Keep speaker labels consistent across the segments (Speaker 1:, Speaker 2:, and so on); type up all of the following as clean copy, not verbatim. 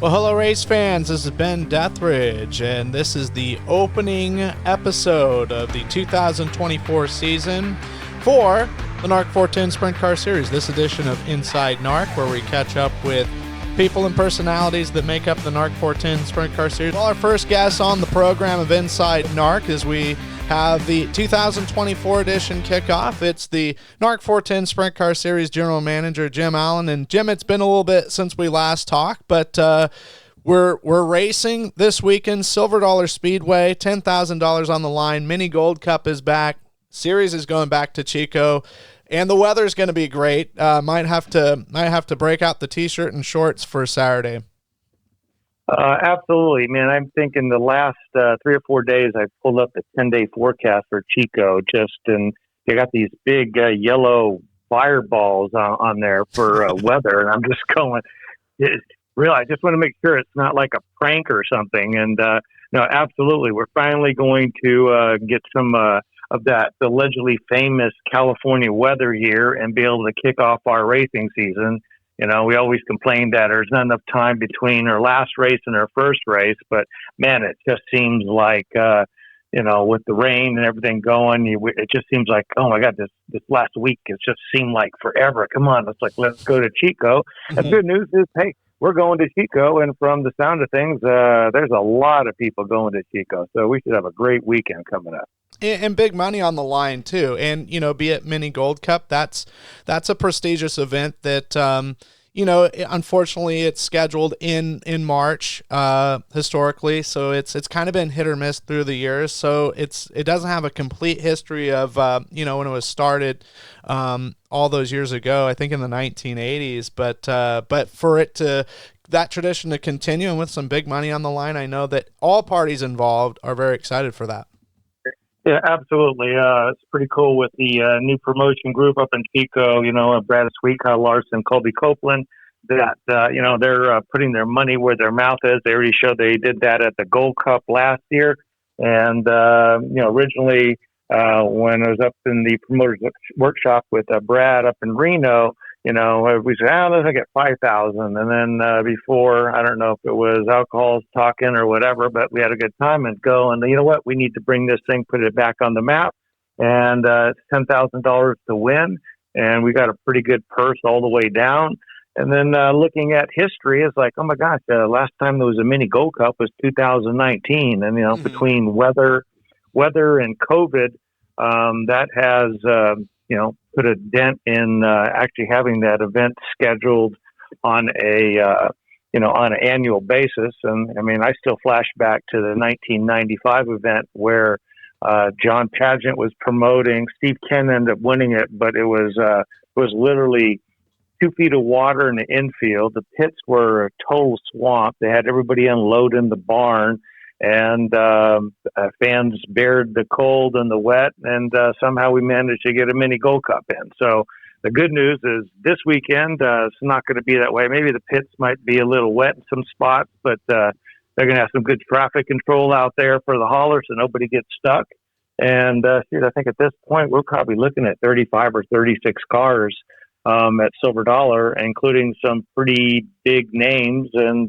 Speaker 1: Well, hello race fans, this is Ben Deathridge, and this is the opening episode of the 2024 season for the NARC 410 Sprint Car Series, this edition of Inside NARC, where we catch up with people and personalities that make up the NARC 410 Sprint Car Series. Well, our first guest on the program of Inside NARC as we have the 2024 edition kickoff. It's the NARC 410 Sprint Car Series General Manager, Jim Allen. And Jim, it's been a little bit since we last talked, but we're racing this weekend. Silver Dollar Speedway, $10,000 on the line. Mini Gold Cup is back. Series is going back to Chico. And the weather's going to be great. Might have to break out the T-shirt and shorts for Saturday.
Speaker 2: Absolutely, man. I'm thinking the last 3 or 4 days I pulled up the 10-day forecast for Chico, and they got these big yellow fireballs on there for weather, and I'm just going, really, I just want to make sure it's not like a prank or something. And no, absolutely, we're finally going to get some of that allegedly famous California weather here and be able to kick off our racing season. You know, we always complain that there's not enough time between our last race and our first race, but man, it just seems like, with the rain and everything going, it just seems like, oh my God, this last week, it just seemed like forever. Come on, let's go to Chico. Mm-hmm. And the good news is, hey, we're going to Chico, and from the sound of things, there's a lot of people going to Chico, so we should have a great weekend coming up.
Speaker 1: And big money on the line too. And, be it Mini Gold Cup, that's a prestigious event that, unfortunately it's scheduled in March, historically. So it's kind of been hit or miss through the years. So it doesn't have a complete history of, when it was started, all those years ago, I think in the 1980s, but for that tradition to continue and with some big money on the line, I know that all parties involved are very excited for that.
Speaker 2: Yeah, absolutely. It's pretty cool with the new promotion group up in Chico, Brad Sweet, Kyle Larson, Colby Copeland, that, they're putting their money where their mouth is. They already showed they did that at the Gold Cup last year. And, originally, when I was up in the promoters workshop with Brad up in Reno, we said, let's get 5,000. And then before, I don't know if it was alcohol talking or whatever, but we had a good time and go. And you know what? We need to bring this thing, put it back on the map. And it's $10,000 to win. And we got a pretty good purse all the way down. And then looking at history, it's like, oh my gosh, last time there was a mini Gold Cup was 2019. And, mm-hmm. between weather and COVID, that has, put a dent in actually having that event scheduled on on an annual basis. And I mean, I still flash back to the 1995 event where John Pageant was promoting. Steve Ken ended up winning it, but it was literally 2 feet of water in the infield. The pits were a total swamp. They had everybody unload in the barn. And fans bared the cold and the wet, and somehow we managed to get a mini Gold Cup in. So the good news is this weekend, it's not going to be that way. Maybe the pits might be a little wet in some spots, but they're going to have some good traffic control out there for the haulers so nobody gets stuck. And I think at this point, we're probably looking at 35 or 36 cars at Silver Dollar, including some pretty big names. And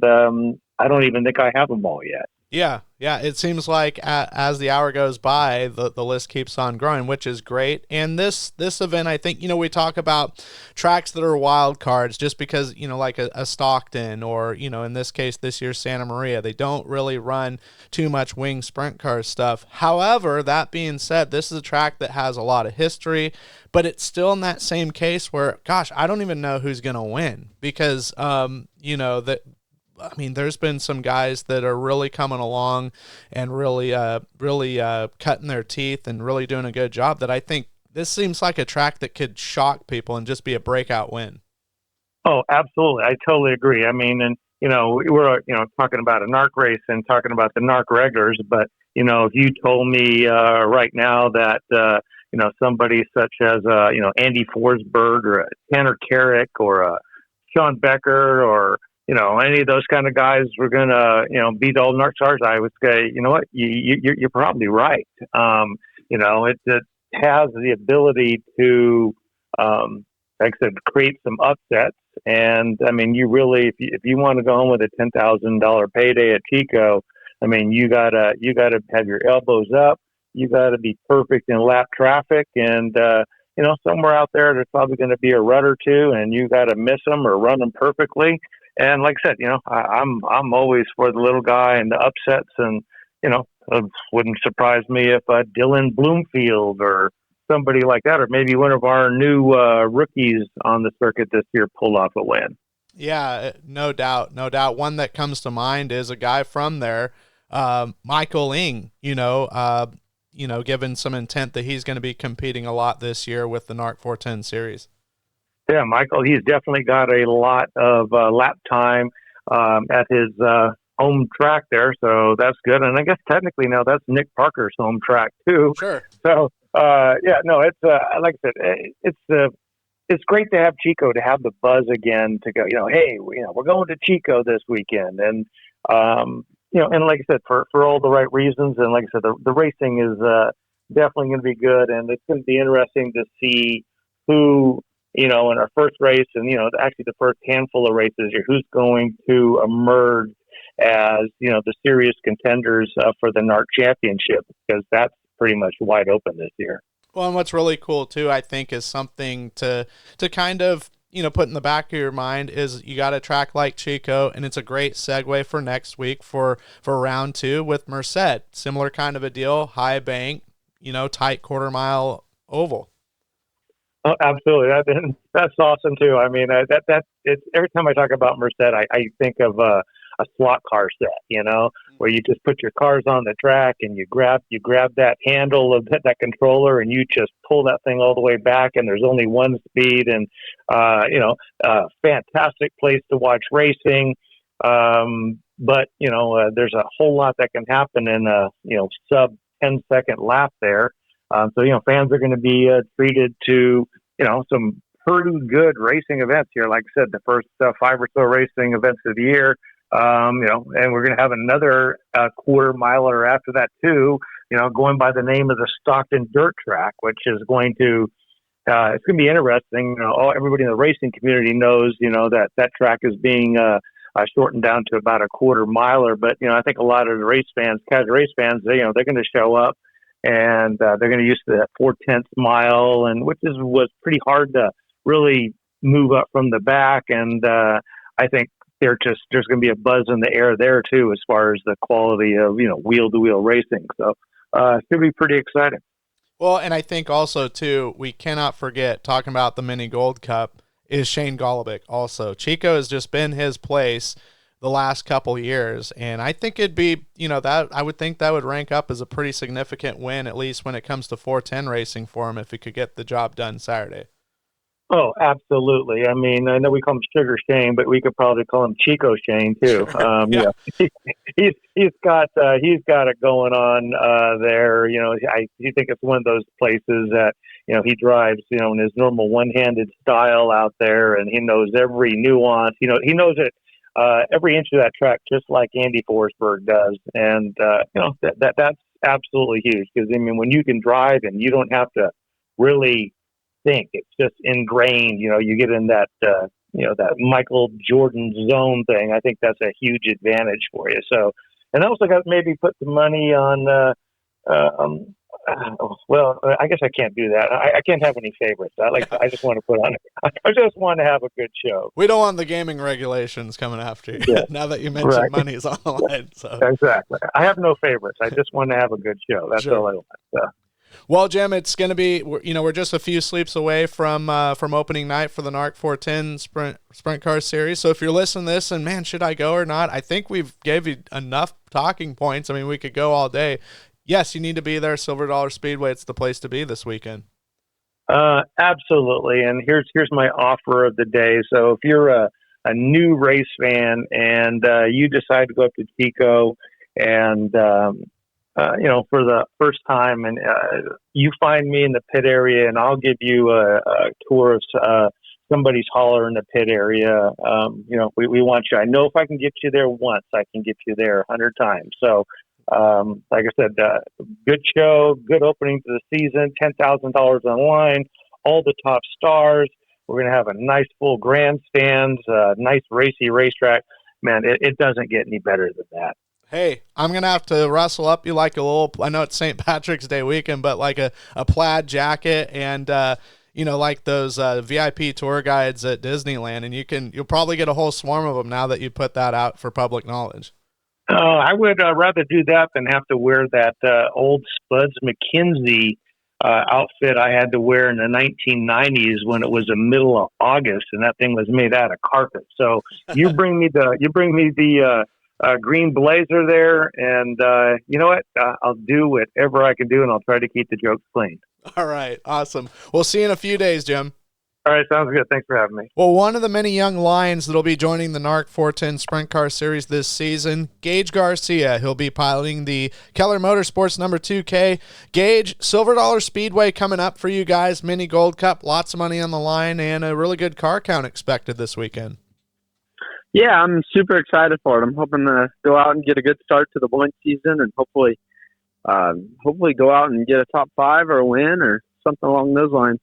Speaker 2: I don't even think I have them all yet.
Speaker 1: Yeah. It seems like as the hour goes by, the list keeps on growing, which is great. And this event, I think, we talk about tracks that are wild cards just because, like a Stockton or, in this case, this year's Santa Maria, they don't really run too much wing sprint car stuff. However, that being said, this is a track that has a lot of history, but it's still in that same case where, gosh, I don't even know who's going to win because, there's been some guys that are really coming along and really cutting their teeth and really doing a good job that I think this seems like a track that could shock people and just be a breakout win.
Speaker 2: Oh, absolutely. I totally agree. I mean, and, we're, talking about a NARC race and talking about the NARC regulars, but, if you told me right now that, somebody such as, Andy Forsberg or Tanner Carrick or Sean Becker or, any of those kind of guys were going to, beat all NARC stars, I would say, you know what, you're probably right. It has the ability to like I said, create some upsets. And I mean, you really, if you want to go home with a $10,000 payday at Chico, I mean, you gotta have your elbows up. You gotta be perfect in lap traffic, and somewhere out there, there's probably going to be a rut or two, and you got to miss them or run them perfectly. And like I said, I'm always for the little guy and the upsets, and it wouldn't surprise me if Dylan Bloomfield or somebody like that, or maybe one of our new rookies on the circuit this year pull off a win.
Speaker 1: Yeah, no doubt. One that comes to mind is a guy from there, Michael Ing, given some intent that he's going to be competing a lot this year with the NARC 410 series.
Speaker 2: Yeah, Michael, he's definitely got a lot of lap time at his home track there, so that's good. And I guess technically now that's Nick Parker's home track too.
Speaker 1: Sure.
Speaker 2: So, it's like I said, it's great to have Chico, to have the buzz again, to go, hey, we're going to Chico this weekend. And, and like I said, for all the right reasons. And like I said, the racing is definitely going to be good. And it's going to be interesting to see who, in our first race and, actually the first handful of races, who's going to emerge as, the serious contenders for the NARC championship, because that's pretty much wide open this year.
Speaker 1: Well, and what's really cool too, I think, is something to kind of, put in the back of your mind is you got a track like Chico, and it's a great segue for next week for round 2 with Merced. Similar kind of a deal, high bank, tight quarter mile oval.
Speaker 2: Oh, absolutely. That's awesome too. I mean, it's every time I talk about Merced, I think of a slot car set, where you just put your cars on the track and you grab that handle of that controller and you just pull that thing all the way back, and there's only one speed, and fantastic place to watch racing. But there's a whole lot that can happen in a sub 10-second lap there. So fans are going to be treated to some pretty good racing events here. Like I said, the first 5 or so racing events of the year. And we're going to have another quarter miler after that too, going by the name of the Stockton Dirt Track, which is going to, it's going to be interesting. Everybody in the racing community knows, that track is being shortened down to about a quarter miler. But, I think a lot of the race fans, casual race fans, they're going to show up and they're going to use that 4/10 mile, and was pretty hard to really move up from the back. And I think there's going to be a buzz in the air there too, as far as the quality of, wheel to wheel racing. So it's going to be pretty exciting.
Speaker 1: Well, and I think also too, we cannot forget, talking about the Mini Gold Cup, is Shane Golobic also. Chico has just been his place the last couple years, and I think it'd be, that I would think that would rank up as a pretty significant win, at least when it comes to 410 racing for him, if he could get the job done Saturday.
Speaker 2: Oh, absolutely. I mean, I know we call him Sugar Shane, but we could probably call him Chico Shane too.
Speaker 1: Sure. Yeah.
Speaker 2: He's got it going on there. I think it's one of those places that he drives in his normal one-handed style out there, and he knows every nuance. He knows it every inch of that track, just like Andy Forsberg does, and that's absolutely huge, because I mean, when you can drive and you don't have to really think, it's just ingrained. You get in that that Michael Jordan zone thing. I think that's a huge advantage for you. So, and I also got maybe put the money on. Well, I guess I can't do that. I can't have any favorites. I just want to put on. I just want to have a good show.
Speaker 1: We don't want the gaming regulations coming after you. Yeah. Now that you mentioned money is on the line. So
Speaker 2: exactly, I have no favorites. I just want to have a good show. That's all I want. So.
Speaker 1: Well, Jim, it's going to be, we're just a few sleeps away from opening night for the NARC 410 Sprint Car Series. So if you're listening to this and, man, should I go or not? I think we've gave you enough talking points. I mean, we could go all day. Yes, you need to be there. Silver Dollar Speedway, it's the place to be this weekend.
Speaker 2: Absolutely. And here's my offer of the day. So if you're a new race fan and you decide to go up to Chico and for the first time, and you find me in the pit area, and I'll give you a tour of somebody's hauler in the pit area. We want you. I know if I can get you there once, I can get you there 100 times. So, like I said, good show, good opening to the season, $10,000 on line, all the top stars. We're going to have a nice full grandstands, nice racy racetrack. Man, it doesn't get any better than that.
Speaker 1: Hey, I'm going to have to rustle up you like a little, I know it's St. Patrick's Day weekend, but like a plaid jacket and, like those VIP tour guides at Disneyland, and you'll probably get a whole swarm of them now that you put that out for public knowledge.
Speaker 2: I would rather do that than have to wear that old Spuds McKenzie outfit I had to wear in the 1990s when it was the middle of August and that thing was made out of carpet. So you bring me the green blazer there, and you know what? I'll do whatever I can do, and I'll try to keep the jokes clean.
Speaker 1: All right, awesome. We'll see you in a few days, Jim.
Speaker 2: All right, sounds good. Thanks for having me.
Speaker 1: Well, one of the many young lions that'll be joining the NARC 410 Sprint Car Series this season, Gage Garcia. He'll be piloting the Keller Motorsports number 2K. Gage, Silver Dollar Speedway coming up for you guys, Mini Gold Cup, lots of money on the line, and a really good car count expected this weekend.
Speaker 3: Yeah, I'm super excited for it. I'm hoping to go out and get a good start to the point season, and hopefully go out and get a top 5 or a win or something along those lines.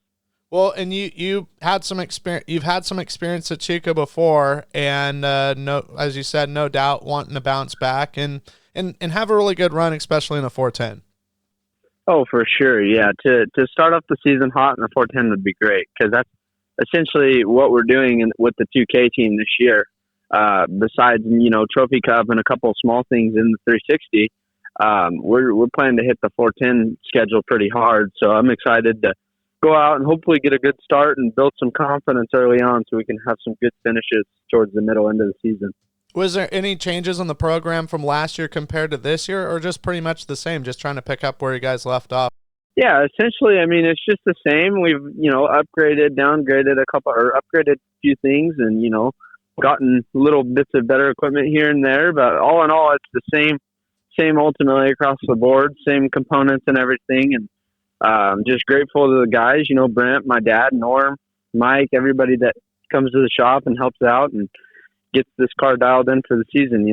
Speaker 1: Well, and you had some experience. You've had some experience at Chico before, and as you said, no doubt wanting to bounce back and have a really good run, especially in a 410.
Speaker 3: Oh, for sure, yeah. To start off the season hot in a 410 would be great, because that's essentially what we're doing with the 2K team this year. Besides, Trophy Cup and a couple of small things in the 360, we're planning to hit the 410 schedule pretty hard. So I'm excited to go out and hopefully get a good start and build some confidence early on so we can have some good finishes towards the middle end of the season.
Speaker 1: Was there any changes on the program from last year compared to this year, or just pretty much the same, just trying to pick up where you guys left off?
Speaker 3: Yeah, essentially, it's just the same. We've, upgraded, downgraded upgraded a few things and, gotten little bits of better equipment here and there. But all in all, it's the same ultimately across the board, same components and everything. And just grateful to the guys, Brent, my dad, Norm, Mike, everybody that comes to the shop and helps out and gets this car dialed in for the season,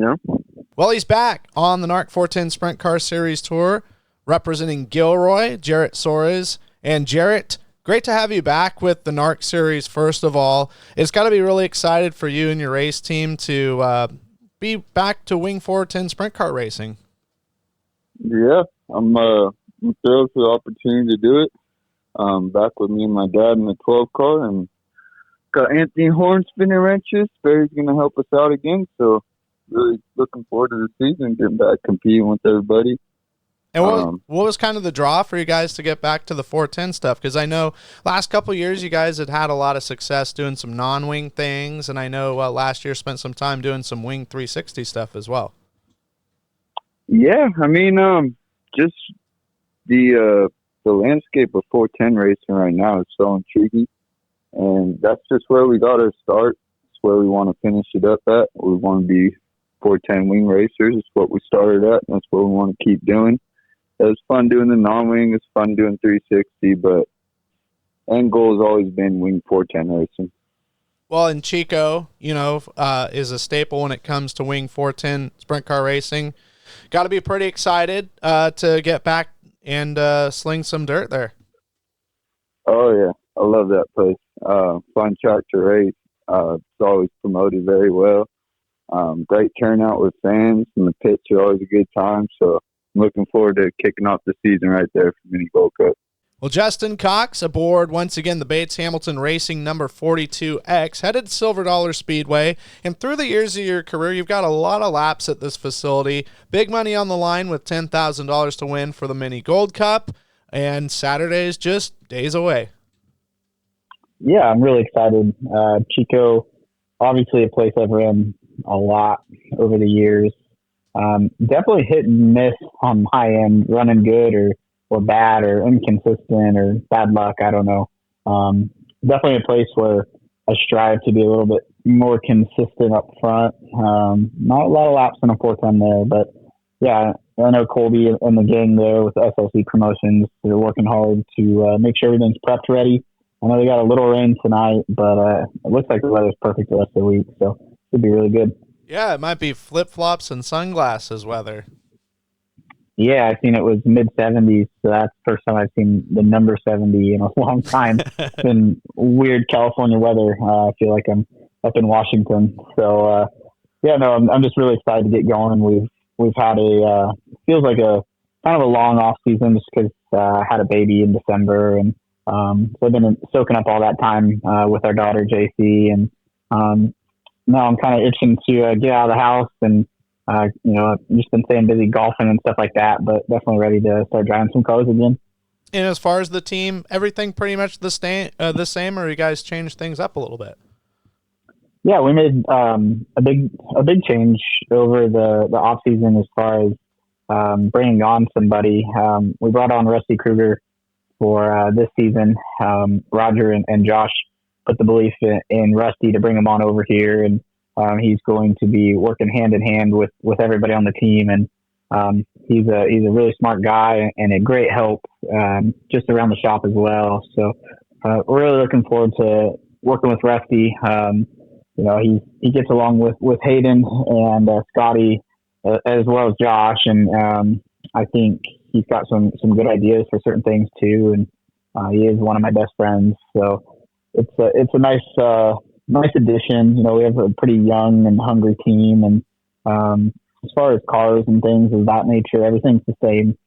Speaker 1: Well, he's back on the NARC 410 Sprint Car Series Tour, representing Gilroy, Jarrett Soares. And Jarrett, great to have you back with the NARC Series, first of all. It's got to be really excited for you and your race team to be back to Wing 410 Sprint Car racing.
Speaker 4: Yeah, I'm thrilled for the opportunity to do it. Back with me and my dad in the 12 car, and got Anthony Horn spinning wrenches. Barry's going to help us out again, so really looking forward to the season, getting back competing with everybody.
Speaker 1: And what was kind of the draw for you guys to get back to the 410 stuff? Because I know last couple of years you guys had a lot of success doing some non-wing things, and I know last year spent some time doing some wing 360 stuff as well.
Speaker 4: Yeah, just the landscape of 410 racing right now is so intriguing, and that's just where we got our start. It's where we want to finish it up at. We want to be 410 wing racers. It's what we started at, and that's what we want to keep doing. It was fun doing the non-wing. It's fun doing 360, but end goal has always been wing 410 racing.
Speaker 1: Well, and Chico, is a staple when it comes to wing 410 sprint car racing. Got to be pretty excited to get back and sling some dirt there.
Speaker 4: Oh, yeah. I love that place. Fun track to race. It's always promoted very well. Great turnout with fans, and the pits are always a good time. So I'm looking forward to kicking off the season right there for Mini Gold Cup.
Speaker 1: Well, Justyn Cox aboard once again the Bates Hamilton Racing number 42X, headed to Silver Dollar Speedway. And through the years of your career, you've got a lot of laps at this facility. Big money on the line with $10,000 to win for the Mini Gold Cup. And Saturday's just days away.
Speaker 5: Yeah, I'm really excited. Chico, obviously a place I've ran a lot over the years. Definitely hit and miss on my end, running good or bad or inconsistent or bad luck. I don't know. Definitely a place where I strive to be a little bit more consistent up front. Not a lot of laps in a 410 there, but yeah, I know Colby and the gang there with the SLC Promotions, they're working hard to make sure everything's prepped ready. I know they got a little rain tonight, but it looks like the weather's perfect the rest of the week, so it should be really good.
Speaker 1: Yeah, it might be flip-flops and sunglasses weather.
Speaker 5: Yeah, I seen it was mid-70s, so that's the first time I've seen the number 70 in a long time. It's been weird California weather. I feel like I'm up in Washington. So, yeah, no, I'm just really excited to get going. We've had feels like a kind of a long off season just because I had a baby in December, and so I've been soaking up all that time with our daughter JC, and now I'm kind of itching to get out of the house, and I've just been staying busy golfing and stuff like that, but definitely ready to start driving some cars again.
Speaker 1: And as far as the team, everything pretty much the same, or you guys changed things up a little bit?
Speaker 5: Yeah, we made a big change over the off season as far as bringing on somebody. We brought on Rusty Kruger for this season. Roger and Josh put the belief in Rusty to bring him on over here, and he's going to be working hand in hand with everybody on the team. And he's a really smart guy and a great help just around the shop as well. So we're really looking forward to working with Rusty. He gets along with Hayden and Scotty as well as Josh, and I think he's got some good ideas for certain things too. And he is one of my best friends, so it's a nice addition. We have a pretty young and hungry team, and as far as cars and things of that nature, everything's the same.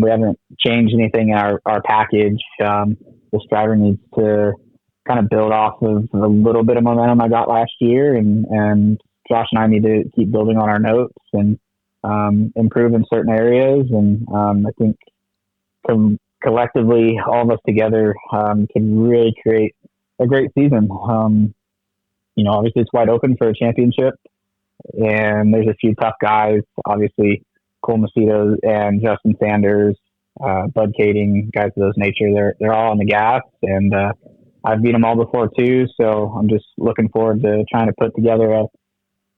Speaker 5: We haven't changed anything in our package. This driver needs to kind of build off of a little bit of momentum I got last year, and Josh and I need to keep building on our notes and improve in certain areas. And I think collectively, all of us together can really create a great season. Obviously it's wide open for a championship, and there's a few tough guys. Obviously, Cole Macedo and Justin Sanders, Bud Kaeding, guys of those nature. They're all on the gas, and I've beat them all before too. So I'm just looking forward to trying to put together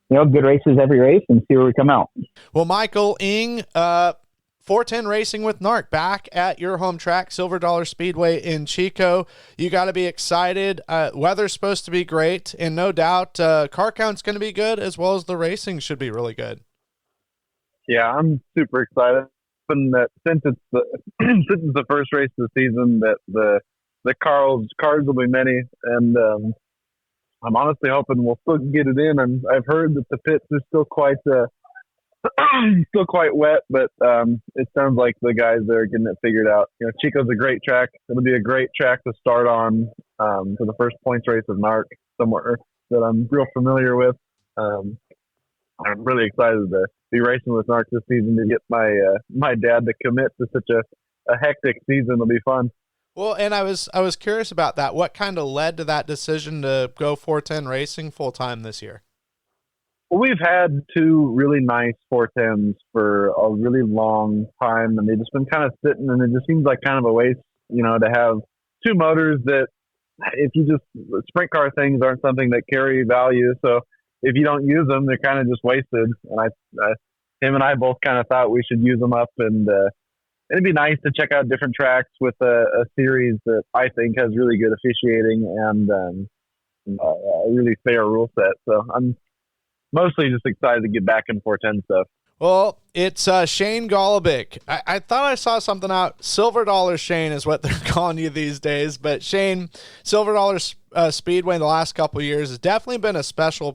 Speaker 5: good races every race and see where we come out.
Speaker 1: Well, Michael Ing, 410 Racing with NARC back at your home track, Silver Dollar Speedway in Chico. You got to be excited. Weather's supposed to be great, and no doubt car count's going to be good, as well as the racing should be really good.
Speaker 6: Yeah, I'm super excited. And that since it's the first race of the season, that the cars will be many, and I'm honestly hoping we'll still get it in. And I've heard that the pits are still quite wet, but it sounds like the guys there are getting it figured out. Chico's a great track. It'll be a great track to start on for the first points race of NARC, somewhere that I'm real familiar with. I'm really excited to be racing with NARC this season, to get my dad to commit to such a hectic season. It'll be fun.
Speaker 1: Well, and I was curious about that. What kind of led to that decision to go 410 Racing full time this year?
Speaker 6: Well, we've had two really nice 410s for a really long time, and they've just been kind of sitting, and it just seems like kind of a waste, to have two motors that, if you just, sprint car things aren't something that carry value. So if you don't use them, they're kind of just wasted. And him and I both kind of thought we should use them up, and it'd be nice to check out different tracks with a series that I think has really good officiating and a really fair rule set. So I'm mostly just excited to get back in 410 stuff.
Speaker 1: Well, it's Shane Golobic. I thought I saw something out. Silver Dollar Shane is what they're calling you these days. But Shane, Silver Dollar Speedway the last couple of years has definitely been a special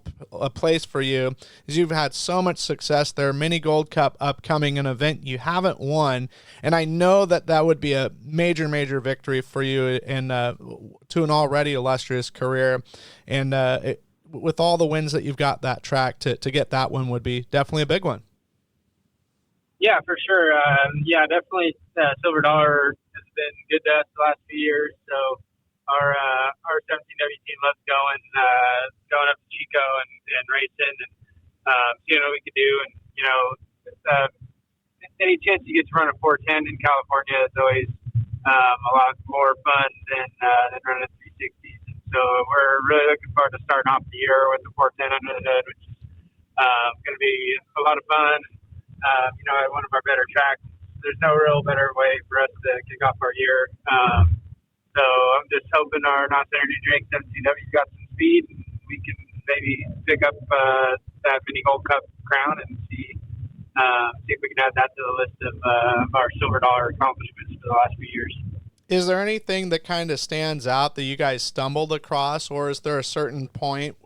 Speaker 1: place for you, as you've had so much success there. Mini Gold Cup upcoming, an event you haven't won. And I know that would be a major, major victory for you in to an already illustrious career. And with all the wins that you've got that track, to get that one would be definitely a big one.
Speaker 7: Yeah, for sure. Definitely. Silver Dollar has been good to us the last few years. So our 17W team loves going up to Chico and racing and seeing what we could do. And any chance you get to run a 410 in California is always a lot more fun than running a 360s. And so we're really looking forward to starting off the year with the 410 under the hood, which is going to be a lot of fun. At one of our better tracks, there's no real better way for us to kick off our year. So I'm just hoping our NOS Energy Drink 17W's got some speed, and we can maybe pick up that Mini Gold Cup crown and see see if we can add that to the list of our Silver Dollar accomplishments for the last few years.
Speaker 1: Is there anything that kind of stands out that you guys stumbled across, or is there a certain point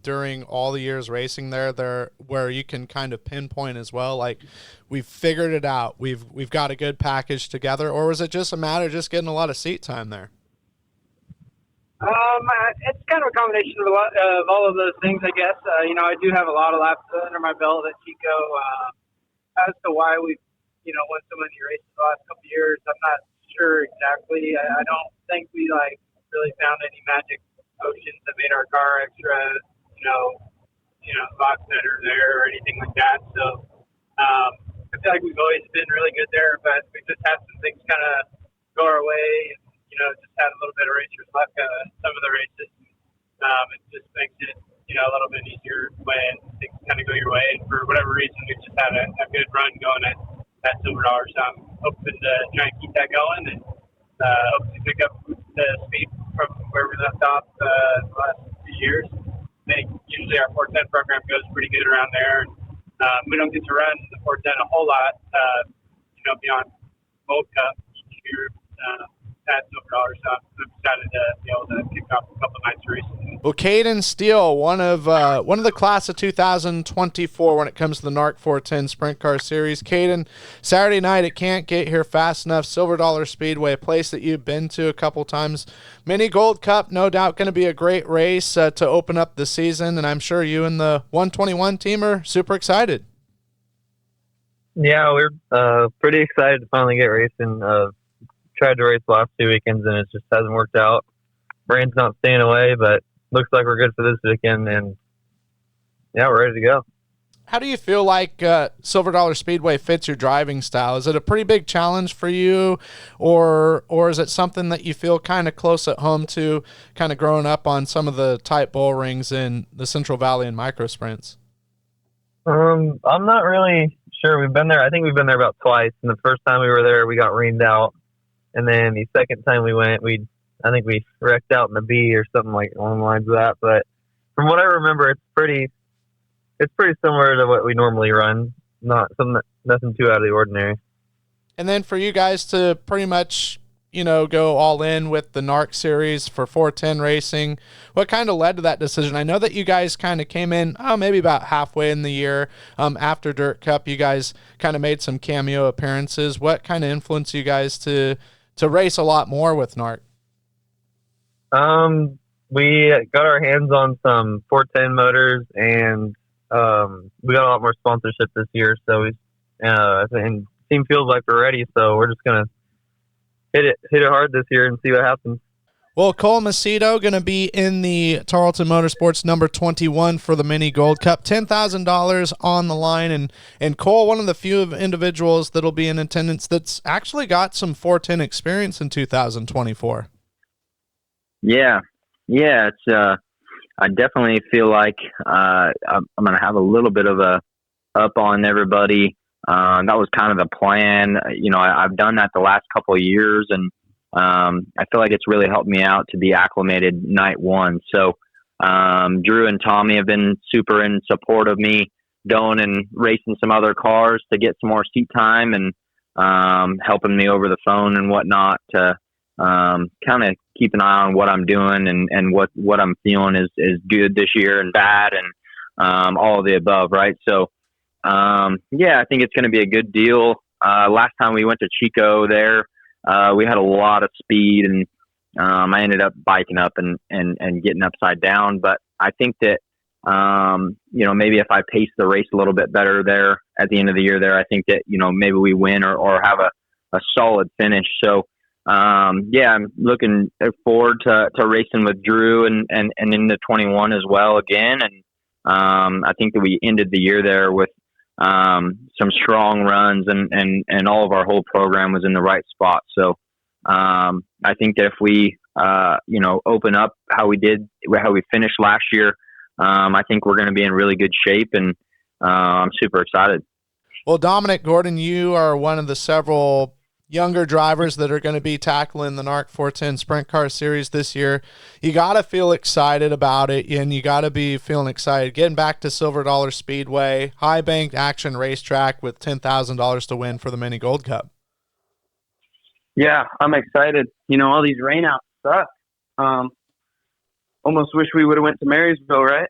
Speaker 1: during all the years racing there where you can kind of pinpoint as well, like we've figured it out, we've got a good package together, or was it just a matter of just getting a lot of seat time there?
Speaker 7: It's kind of a combination of all of those things, I guess. I do have a lot of laps under my belt at Chico. As to why we've, won so many races the last couple of years, I'm not sure exactly. I don't think we really found any magic potions that made our car extra, lots better there or anything like that. So I feel like we've always been really good there, but we just had some things kind of go our way, and just had a little bit of racers luck some of the races. It just makes it a little bit easier when things kind of go your way. And for whatever reason, we just had a good run going at Silver Dollar. So I'm hoping to try and keep that going and hopefully pick up the speed from where we left off the last few years. I think usually our 410 program goes pretty good around there. We don't get to run the 410 a whole lot, beyond Gold Cup each year at Silver Dollar. So I'm excited to be able to kick off a couple nights racing.
Speaker 1: Well, Caeden Steele, one of the class of 2024 when it comes to the NARC 410 Sprint Car Series. Caeden, Saturday night, it can't get here fast enough. Silver Dollar Speedway, a place that you've been to a couple times. Mini Gold Cup, no doubt going to be a great race to open up the season, and I'm sure you and the 121 team are super excited.
Speaker 8: Yeah, we're pretty excited to finally get racing. Tried to race the last 2 weekends, and it just hasn't worked out. Brain's not staying away, but looks like we're good for this weekend, and yeah, we're ready to go.
Speaker 1: How do you feel like Silver Dollar Speedway fits your driving style? Is it a pretty big challenge for you, or is it something that you feel kind of close at home to, kind of growing up on some of the tight bull rings in the Central Valley and micro sprints?
Speaker 8: I'm not really sure. I think we've been there about twice, and the first time we were there, we got rained out, and then the second time we went, I think we wrecked out in the B or something like along the lines of that. But from what I remember, it's pretty similar to what we normally run. Nothing too out of the ordinary.
Speaker 1: And then for you guys to pretty much, go all in with the NARC series for 410 racing, what kind of led to that decision? I know that you guys kind of came in, maybe about halfway in the year after Dirt Cup. You guys kind of made some cameo appearances. What kind of influenced you guys to race a lot more with NARC?
Speaker 8: We got our hands on some 410 motors, and we got a lot more sponsorship this year. So and team feels like we're ready. So we're just gonna hit it hard this year and see what happens.
Speaker 1: Well, Cole Macedo going to be in the Tarleton Motorsports number 21 for the Mini Gold Cup. $10,000 on the line. And Cole, one of the few individuals that'll be in attendance that's actually got some 410 experience in 2024.
Speaker 3: Yeah. It's I definitely feel like I'm going to have a little bit of a up on everybody. That was kind of the plan. I've done that the last couple of years, and I feel like it's really helped me out to be acclimated night one. So Drew and Tommy have been super in support of me going and racing some other cars to get some more seat time, and helping me over the phone and whatnot to kind of keep an eye on what I'm doing and what I'm feeling is good this year and bad, and all of the above, right? So I think it's going to be a good deal. Last time we went to Chico there, we had a lot of speed, and I ended up biking up and getting upside down. But I think that, maybe if I pace the race a little bit better there at the end of the year there, I think that, maybe we win or have a solid finish. So, I'm looking forward to racing with Drew and into 21 as well again. And I think that we ended the year there with some strong runs, and all of our whole program was in the right spot. So I think that if we open up how we finished last year, I think we're going to be in really good shape, and I'm super excited.
Speaker 1: Well, Dominic Gorden, you are one of the several younger drivers that are going to be tackling the NARC 410 Sprint Car Series this year. You got to feel excited about it, and you got to be feeling excited. Getting back to Silver Dollar Speedway, high-banked action racetrack with $10,000 to win for the Mini Gold Cup.
Speaker 3: Yeah, I'm excited. You know, all these rainouts suck. Almost wish we would have went to Marysville, right?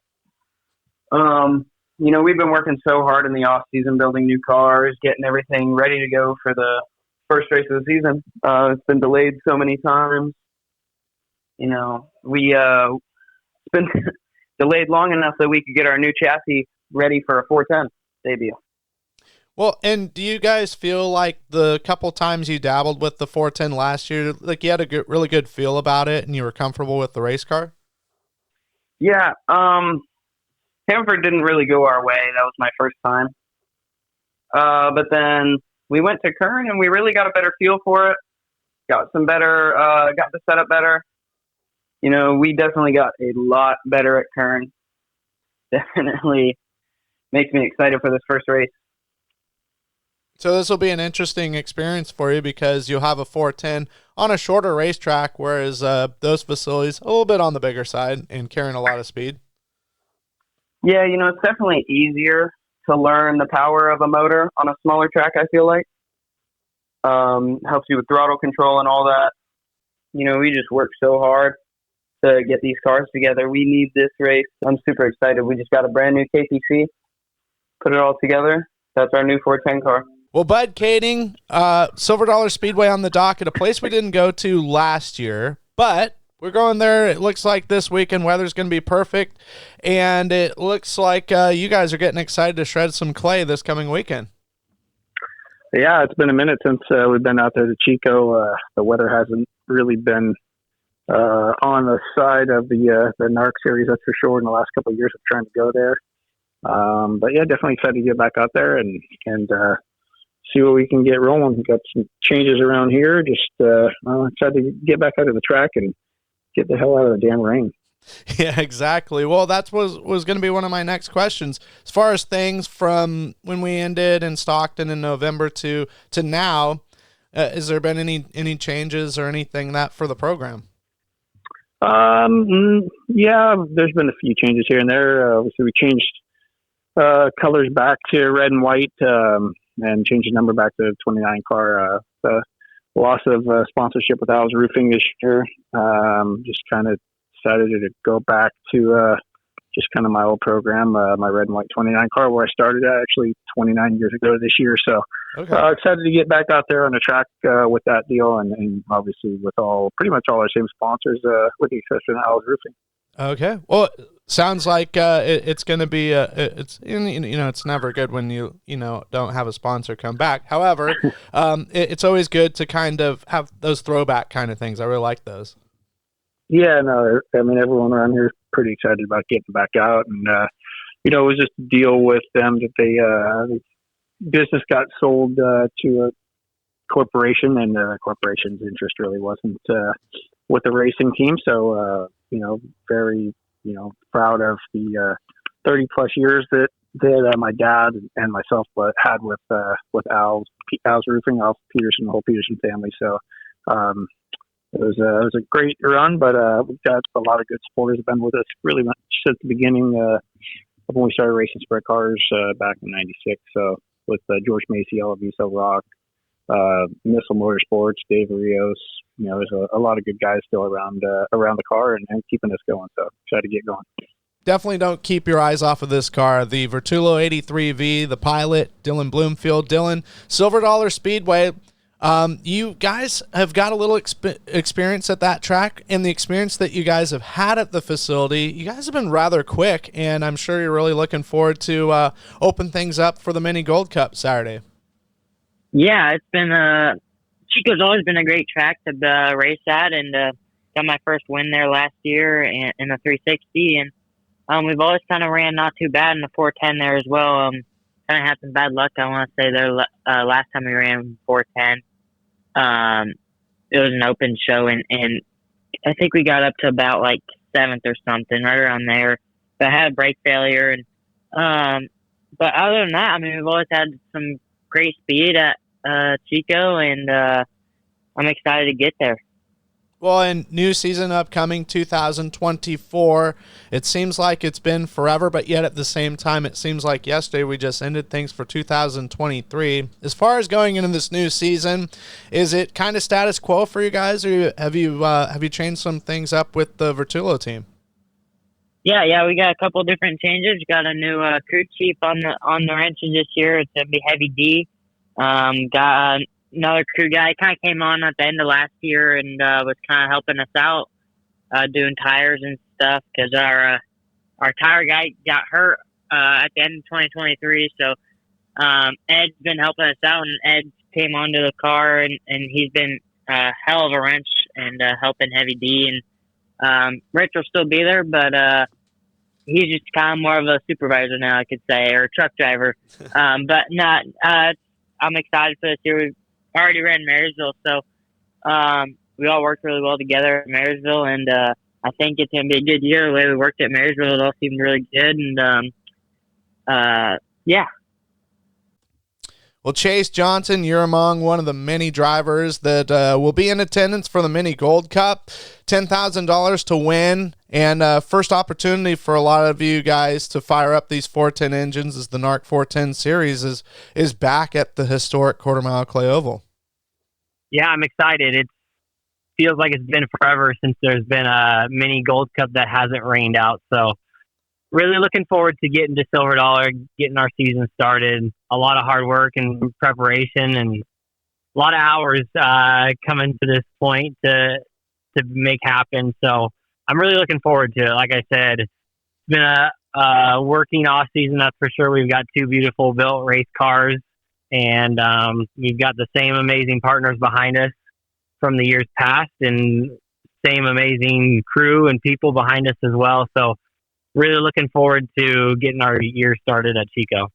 Speaker 3: You know, we've been working so hard in the off season, building new cars, getting everything ready to go for the first race of the season. It's been delayed so many times. You know, it's been delayed long enough that we could get our new chassis ready for a 410 debut.
Speaker 1: Well, and do you guys feel like the couple times you dabbled with the 410 last year, like you had a really good feel about it and you were comfortable with the race car?
Speaker 3: Yeah, Hanford didn't really go our way. That was my first time. But then we went to Kern and we really got a better feel for it. Got the setup better. You know, we definitely got a lot better at Kern. Definitely makes me excited for this first race.
Speaker 1: So this will be an interesting experience for you because you'll have a 410 on a shorter racetrack, whereas those facilities a little bit on the bigger side and carrying a lot of speed.
Speaker 3: Yeah, you know, it's definitely easier to learn the power of a motor on a smaller track, I feel like. Helps you with throttle control and all that. You know, we just work so hard to get these cars together. We need this race. I'm super excited. We just got a brand new KPC, put it all together. That's our new 410 car.
Speaker 1: Well, Bud, Kaeding, Silver Dollar Speedway on the docket, a place we didn't go to last year, but we're going there. It looks like this weekend weather's going to be perfect, and it looks like you guys are getting excited to shred some clay this coming weekend.
Speaker 9: Yeah, it's been a minute since we've been out there to Chico. The weather hasn't really been on the side of the NARC series, that's for sure, in the last couple of years of trying to go there. But yeah, definitely excited to get back out there and see what we can get rolling. We've got some changes around here. Just excited to get back out of the track and get the hell out of the damn rain.
Speaker 1: Yeah, exactly. Well, that was going to be one of my next questions. As far as things from when we ended in Stockton in November to now, has there been any changes or anything that for the program?
Speaker 9: Yeah, there's been a few changes here and there. Obviously, we changed colors back to red and white, and changed the number back to 29 car. The loss of sponsorship with Al's Roofing this year. Just kind of decided to go back to just kind of my old program, my red and white 29 car, where I started actually 29 years ago this year. So excited to get back out there on the track with that deal, and obviously with pretty much all our same sponsors, with the exception of Al's Roofing. Okay.
Speaker 1: Well, sounds like it's going to be it's never good when you don't have a sponsor come back. However, it's always good to kind of have those throwback kind of things. I really like those.
Speaker 9: Yeah, no, I mean, everyone around here is pretty excited about getting back out, and it was just a deal with them that the business got sold to a corporation, and the corporation's interest really wasn't with the racing team. So, very, proud of the 30 plus years that my dad and myself had with Al's Roofing, Al Peterson, the whole Peterson family. So, it was a great run, but we've got a lot of good supporters have been with us really much since the beginning of when we started racing sprint cars back in '96. So with George Macy, Viso Rock, Missile Motorsports, Dave Rios, there's a lot of good guys still around the car and keeping us going. So excited to get going.
Speaker 1: Definitely don't keep your eyes off of this car. The Vertulo 83V, the Pilot, Dylan Bloomfield. Dylan, Silver Dollar Speedway. You guys have got a little experience at that track, and the experience that you guys have had at the facility, you guys have been rather quick, and I'm sure you're really looking forward to open things up for the Mini Gold Cup Saturday.
Speaker 10: Yeah, it's been Chico's always been a great track to race at, and got my first win there last year in the 360, and we've always kind of ran not too bad in the 410 there as well. Kind of had some bad luck, I want to say, there last time we ran 410. It was an open show, and I think we got up to about like 7th or something, right around there. But I had a brake failure, and but other than that, I mean, we've always had some great speed at Chico, and I'm excited to get there.
Speaker 1: Well, and new season upcoming, 2024. It seems like it's been forever, but yet at the same time, it seems like yesterday we just ended things for 2023. As far as going into this new season, is it kind of status quo for you guys, or have you changed some things up with the Vertulo team?
Speaker 10: Yeah, we got a couple different changes. We got a new crew chief on the ranches this year. It's gonna be Heavy D. Got another crew guy. Kind of came on at the end of last year and was kind of helping us out doing tires and stuff because our tire guy got hurt at the end of 2023. So Ed's been helping us out, and Ed came onto the car and he's been a hell of a wrench and helping Heavy D. And Rich will still be there, but he's just kind of more of a supervisor now, I could say, or a truck driver. But not. I'm excited for this year. We've already ran Marysville, so we all worked really well together at Marysville, and I think it's going to be a good year. The way we worked at Marysville, it all seemed really good, and yeah.
Speaker 1: Well, Chase Johnson, you're among one of the many drivers that will be in attendance for the Mini Gold Cup. $10,000 to win, and first opportunity for a lot of you guys to fire up these 410 engines as the NARC 410 series is back at the historic Quarter Mile Clay Oval.
Speaker 8: Yeah, I'm excited. It feels like it's been forever since there's been a Mini Gold Cup that hasn't rained out, so really looking forward to getting to Silver Dollar, getting our season started. A lot of hard work and preparation and a lot of hours coming to this point to make happen. So I'm really looking forward to it. Like I said, it's been a working off season, that's for sure. We've got two beautiful built race cars, and we've got the same amazing partners behind us from the years past, and same amazing crew and people behind us as well. So really looking forward to getting our year started at Chico.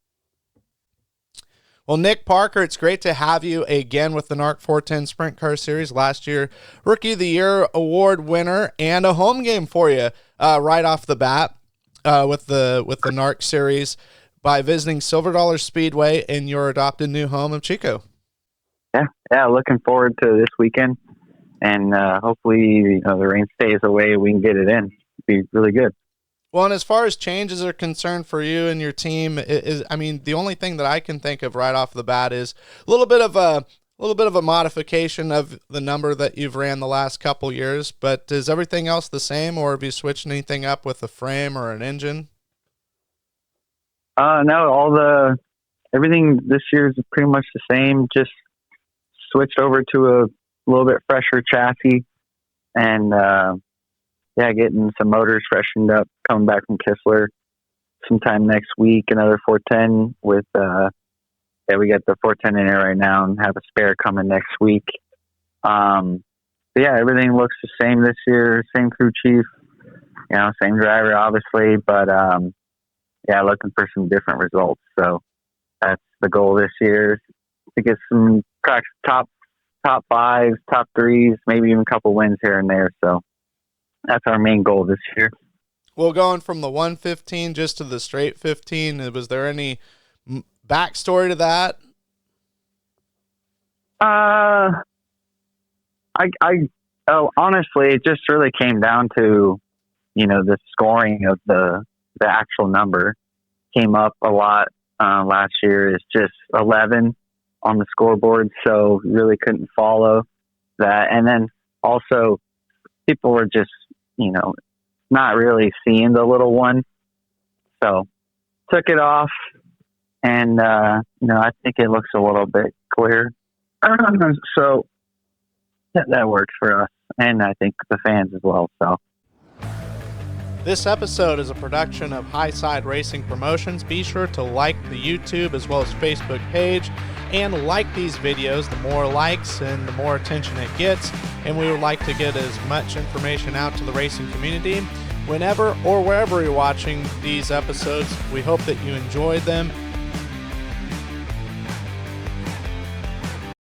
Speaker 1: Well, Nick Parker, it's great to have you again with the NARC 410 Sprint Car Series. Last year, Rookie of the Year award winner, and a home game for you right off the bat with the NARC Series by visiting Silver Dollar Speedway in your adopted new home of Chico.
Speaker 3: Yeah, looking forward to this weekend, and hopefully the rain stays away. We can get it in. It'd be really good.
Speaker 1: Well, and as far as changes are concerned for you and your team, the only thing that I can think of right off the bat is a little bit of a modification of the number that you've ran the last couple years. But is everything else the same, or have you switched anything up with a frame or an engine?
Speaker 3: No, everything this year is pretty much the same. Just switched over to a little bit fresher chassis, and getting some motors freshened up, coming back from Kistler sometime next week. Another 410 with, we got the 410 in there right now and have a spare coming next week. Everything looks the same this year. Same crew chief, same driver, obviously, but, looking for some different results. So that's the goal this year, to get some top fives, top threes, maybe even a couple wins here and there. So that's our main goal this year.
Speaker 1: Well, going from the 115 just to the straight 15, was there any backstory to that?
Speaker 3: Honestly, it just really came down to, the scoring of the actual number came up a lot last year. It's just 11 on the scoreboard, so really couldn't follow that. And then also people were just, not really seeing the little one. So took it off, and, I think it looks a little bit clear. So that works for us, and I think the fans as well. So
Speaker 1: this episode is a production of Highside Racing Promotions. Be sure to like the YouTube as well as Facebook page, and like these videos. The more likes and the more attention it gets, and we would like to get as much information out to the racing community. Whenever or wherever you're watching these episodes, we hope that you enjoyed them